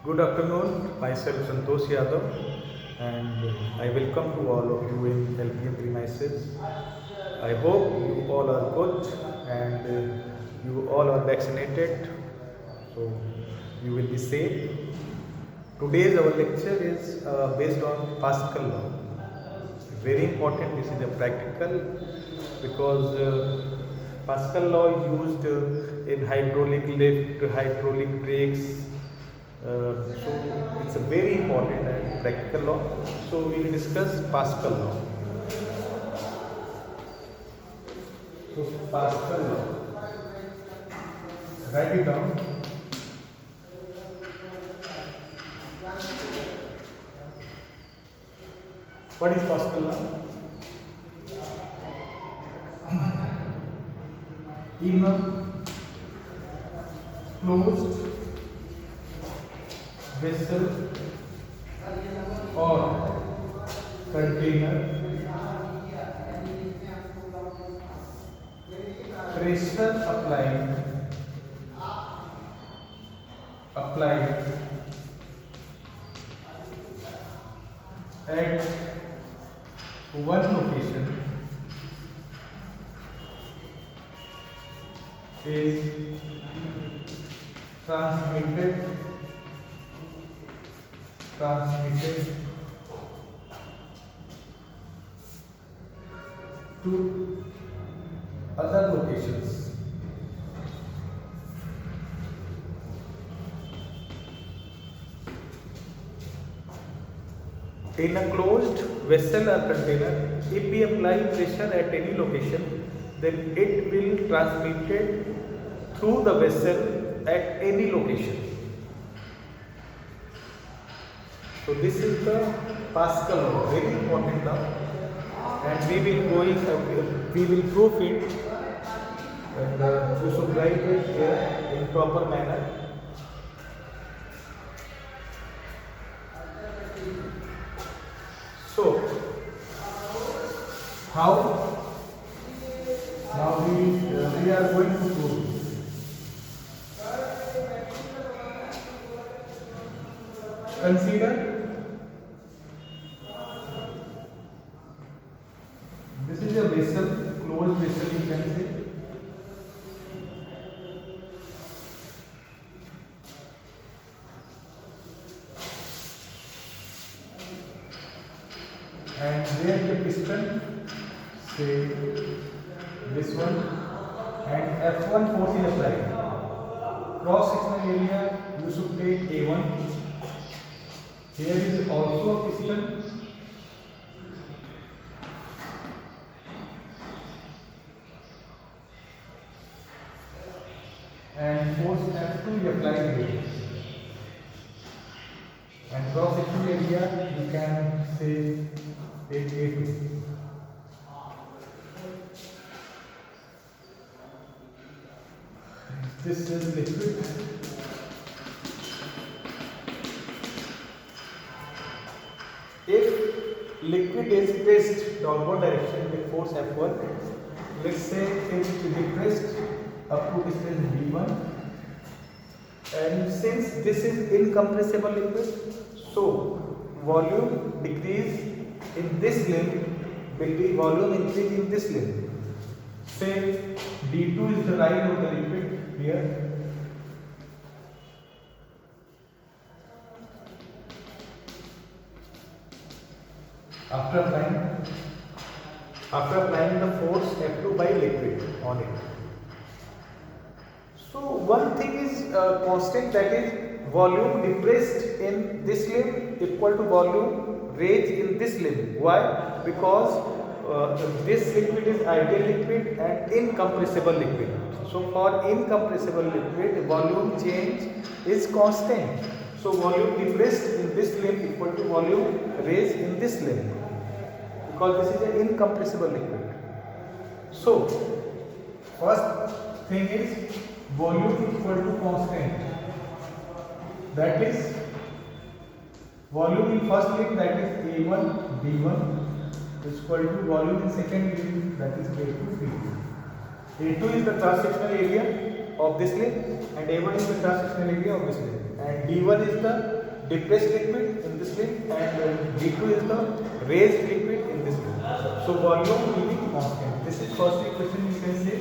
Good afternoon, myself Santosh Yadav, and I welcome to all of you in LPM premises. I hope you all are good and you all are vaccinated, so you will be safe. Today's our lecture is based on Pascal law. Very important, this is a practical because Pascal law is used in hydraulic lift, hydraulic brakes. So it's a very important and practical law. So we will discuss Pascal law. So Pascal law, write it down. What is Pascal law? In a closed vessel or container, pressure applied at one location is transmitted to other locations. In a closed vessel or container, if we apply pressure at any location, then it will transmit it through the vessel at any location. So this is the Pascal law, very important law, and we will prove it, and you should write it here in proper manner. So how now we are going to prove. Consider this is a vessel, closed vessel you can say. And where the piston, say this one, and F1 force is applied. Cross sectional area you should take A1. Here is also a piston. And force F2 is applied here. And cross sectional area you can say take A2. This is liquid. If liquid is pressed downward direction with force F1, let's say it is depressed up to distance V1, and since this is incompressible liquid, so volume decrease in this limb will be volume increase in this limb. Say D2 is the rise of the liquid here. After applying the force F2 by liquid on it. So one thing is constant, that is volume depressed in this limb equal to volume raised in this limb. Why? Because this liquid is ideal liquid and incompressible liquid. So for incompressible liquid, volume change is constant. So volume depressed in this limb equal to volume raised in this limb, because this is an incompressible liquid. So first thing is volume equal to constant. That is volume in first limb, that is A1 D1 is equal to volume in second limb, that is A2 B2. A2 is the cross sectional area of this limb, and A1 is the cross-sectional area of this limb, and D1 is the depressed liquid in this limb, and D2 is the raised liquid in this limb. So volume will be constant. This is first equation you can say.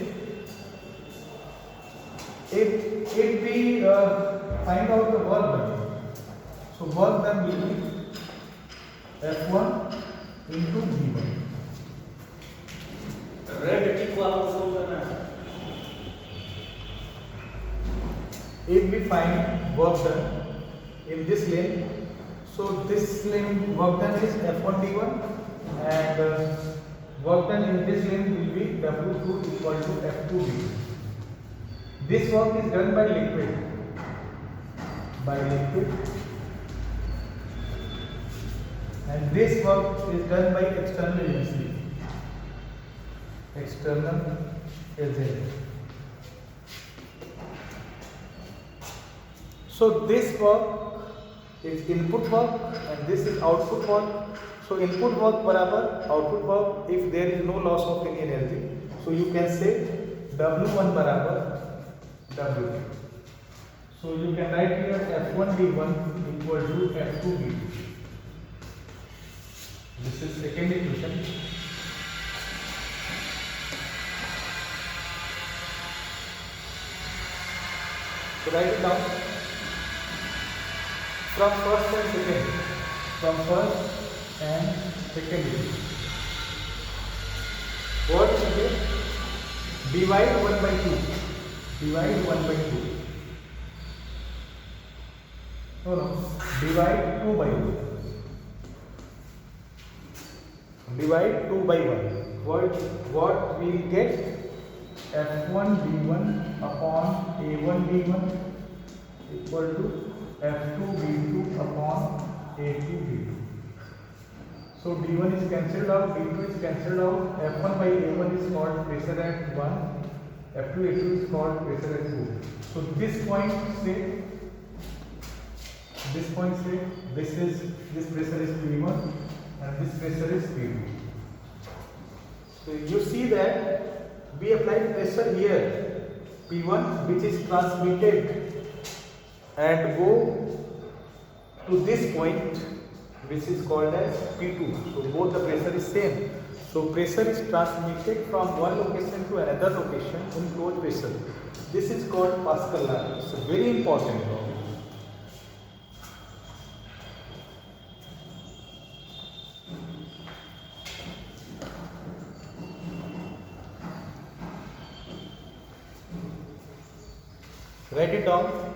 If we find out the work done, so work done will be F1 into V1. If we find work done in this lane, so this lane work done is F1 D1, and work done in this lane will be W2 equal to F2 D2. This work is done by liquid, and this work is done by external agency, So this work is input work and this is output work. So input work barabar output work if there is no loss of any energy. So you can say W1 barabar W2. So you can write here F1 D1 equal to F2 D2. This is second equation. So write it down. From first and second. What is it? Divide 1 by 2. Divide 1 by 2. No. Divide 2 by 2. Divide 2 by 1. What we will get? F1 D1 upon A1 D1 equal to F2 D2 upon A2 D2. So D1 is cancelled out, D2 is cancelled out, F1 by A1 is called pressure at 1, F2 A2 is called pressure at 2. So this point say this pressure is P1 and this pressure is P2. So you see that we apply pressure here P1 which is transmitted and go to this point which is called as P2. So both the pressure is same. So pressure is transmitted from one location to another location in closed vessel. This is called Pascal law. It's a very important law. Write it down.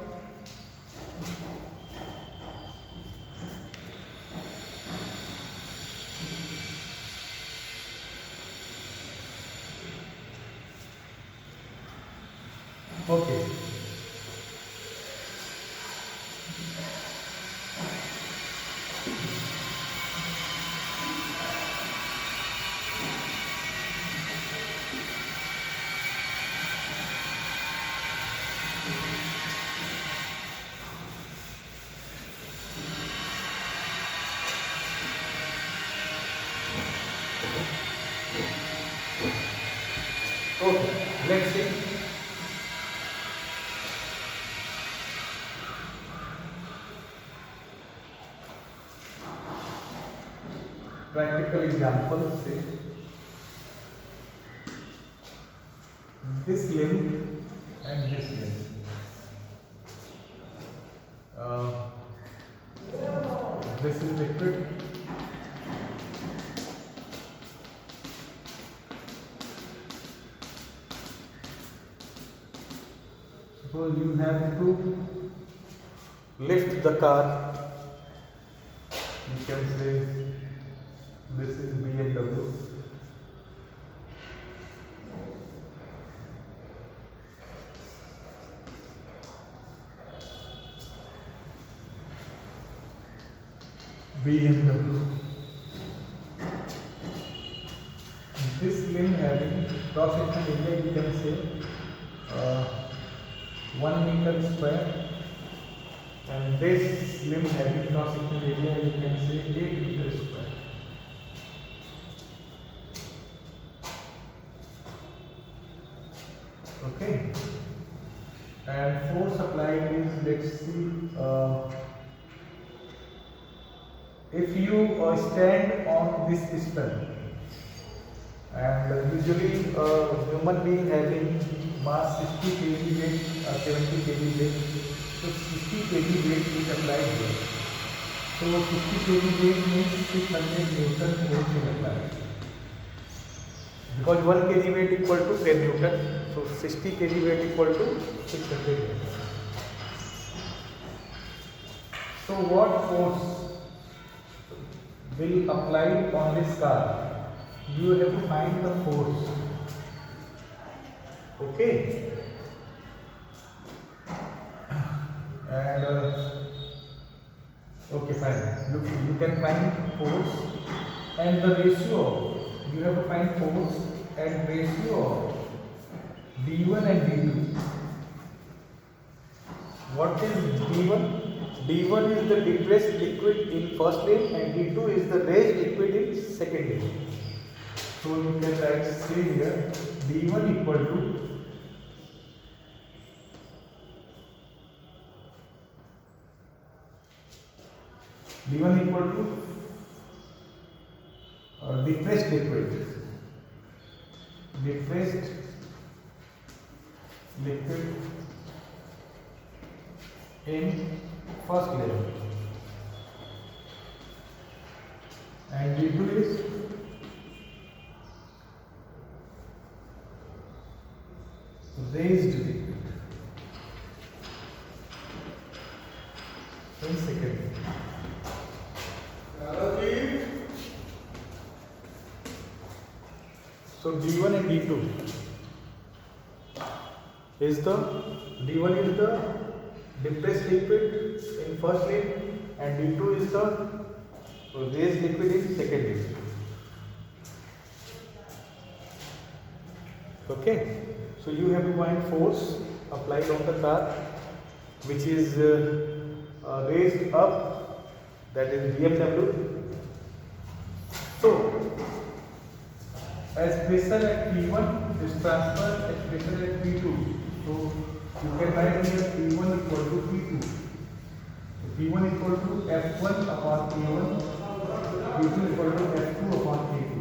Okay. Okay, let's see. Practical example, say this limb and this limb. This is liquid. Suppose you have to lift the car. You can say this is BMW. This limb having cross-sectional area, you can say 1 meter square, and this limb having cross-sectional area, you can say 8 meter square. Okay. uh, if you stand on this piston, and usually human being having mass 60 kg weight, 70 kg weight, so 60 kg weight is applied here. So 60 kg weight means 600 Newton force is applied. Because 1 kg weight equal to 10 Newton, so 60 kg weight equal to 600 Newton. So what force will apply on this car? You have to find the force. Okay, and okay, fine. Look, you can find force and the ratio. You have to find force and ratio of d1 and d2. What is d1? d1 is the depressed liquid in first lane and d2 is the raised liquid in second lane. So you can write, say here, d1 equal to depressed liquid in first lane, and d2 is raised liquid in second. So d1 and d2 is the depressed liquid in first lane and d2 is the raised liquid in second lane. Okay, so you have to find force applied on the car, which is raised up, that is BMW. So as pressure at P1 is transferred as pressure at P2. So you can write here P1 equal to P2. So P1 equal to F1 upon P1, P2 equal to F2 upon P2.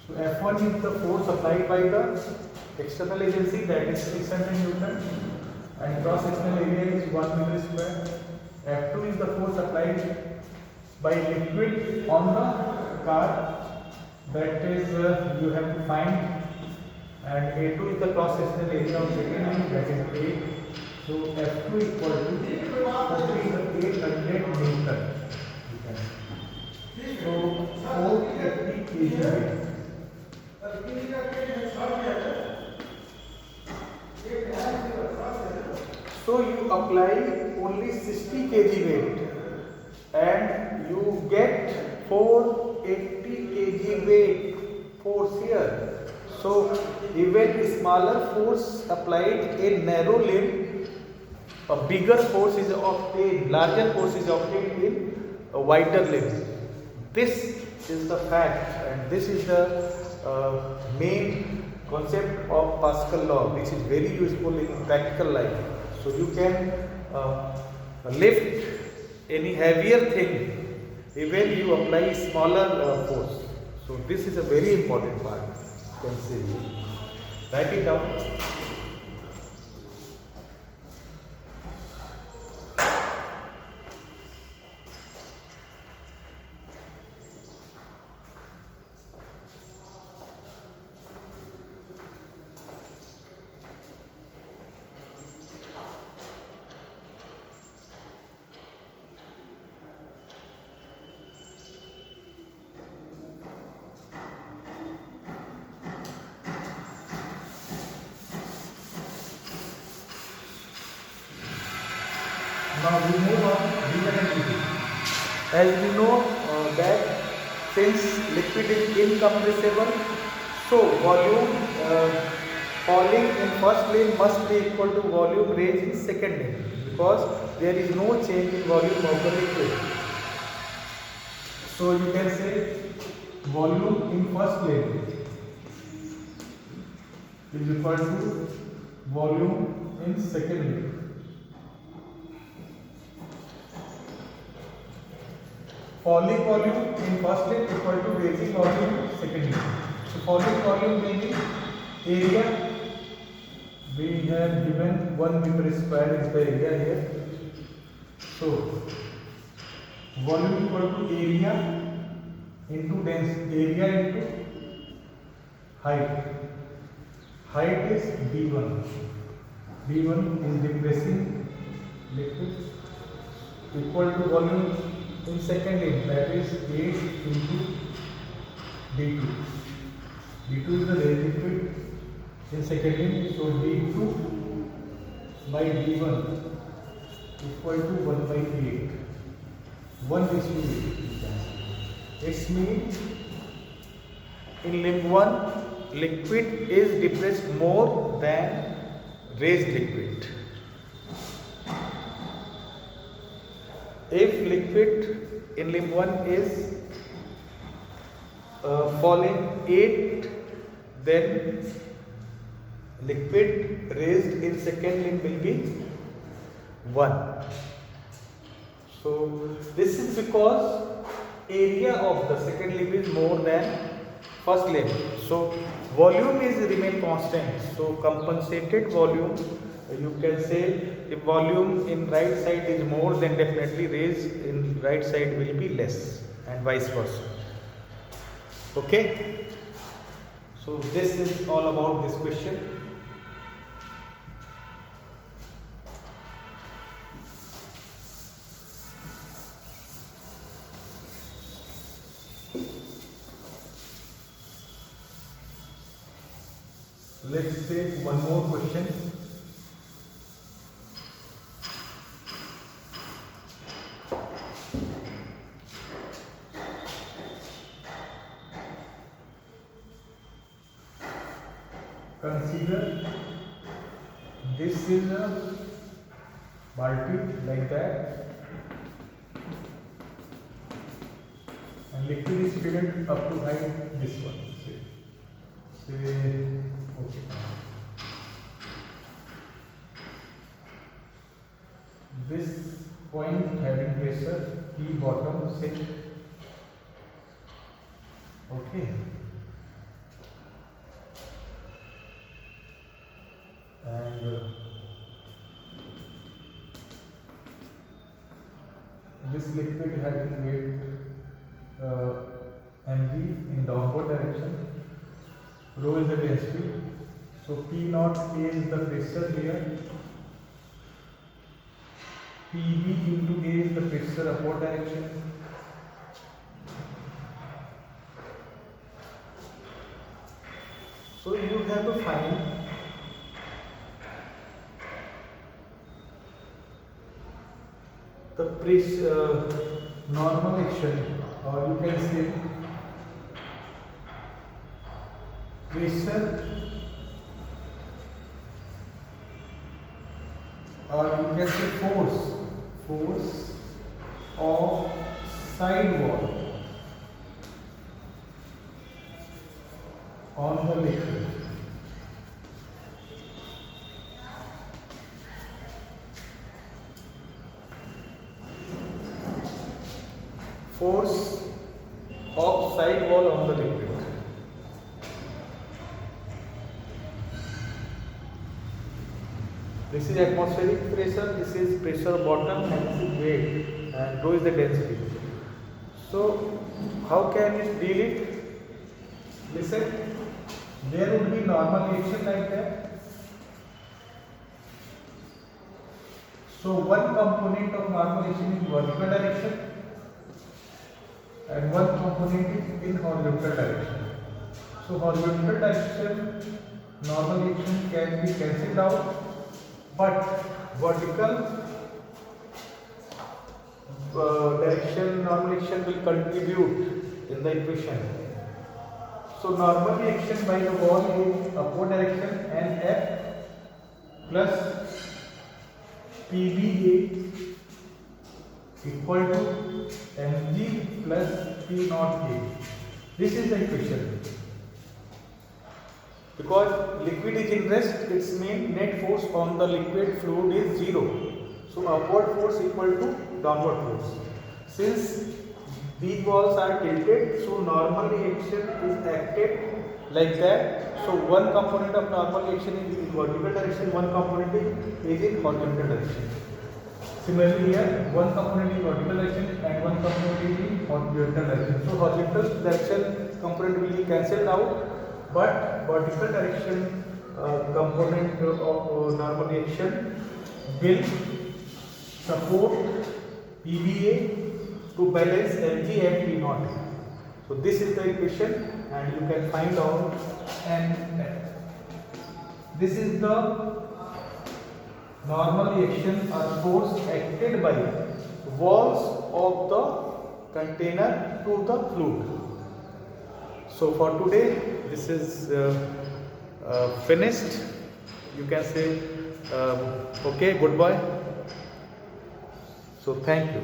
So F1 is the force applied by the external agency, that is 600 Newton, and cross sectional area is 1 meter square. F2 is the force applied by liquid on the car, that is you have to find, and A2 is the cross sectional area of second lane, that is 8. So F2 equal to 800 Newton. So 480 kg. So you apply only 60 kg weight and you get 480 kg weight force here. So even smaller force applied in narrow lane, a bigger force is obtained, larger force is obtained in a wider lane. This is the fact, and this is the main concept of Pascal law, which is very useful in practical life. So you can lift any heavier thing even you apply smaller force. So this is a very important part. You can see. Write it down. Now we move on D1 and D2. As we know that since liquid is incompressible, so volume falling in first lane must be equal to volume raised in second lane, because there is no change in volume of the liquid. So you can say volume in first lane is equal to volume in second lane. falling volume in first limb equal to raising volume in second limb. So falling volume meaning area. We have given 1 meter square is the area here. So volume equal to area into density, area into height. Height is d1. d1 is depressing liquid equal to volume in second limb, that is 8 into d2. d2 is the raised liquid in second limb, so d2 by d1 equal to 1 by 8. 1 is to 8. It means in limb 1 liquid is depressed more than raised liquid. If liquid in limb 1 is falling 8, then liquid raised in second limb will be 1. So this is because area of the second limb is more than first limb. So volume is remain constant. So compensated volume, you can say if volume in right side is more, then definitely raise in right side will be less, and vice versa. Okay. So this is all about this question. Let's take one more question. Consider this is a balti like that, and liquid is filled up to height this one. Say okay. This point having pressure P bottom, say okay, and this liquid having weight mv in downward direction. Rho is the density, so P naught A is the pressure here, PV into A is the pressure upward direction, so you have to find the pressure normal action, or you can say pressure, or you can say force of side wall on the liquid. Force of side wall on the liquid. This is atmospheric pressure, this is pressure bottom, and this is weight, and rho is the density. So how can we deal it? Listen, there would be normal action like that. So one component of normal action is vertical direction, and one component is in horizontal direction. So horizontal direction normal action can be cancelled out, but vertical direction normal action will contribute in the equation. So normally action by the wall is upward direction, and F plus PVA equal to mg plus P naught A. This is the equation. Because liquid is in rest, its mean net force on the liquid fluid is 0. So upward force equal to downward force. Since these walls are tilted, so normal reaction is acted like that. So one component of normal reaction is in vertical direction, one component is in horizontal direction. Similarly here, one component is vertical direction and one component is in horizontal direction. So horizontal direction component will be cancelled out, but vertical direction component of normal reaction will support PVA to balance Mg and P naught. So this is the equation, and you can find out, and this is the normal reaction or force acted by walls of the container to the fluid. So for today this is finished. You can say okay, goodbye. So thank you.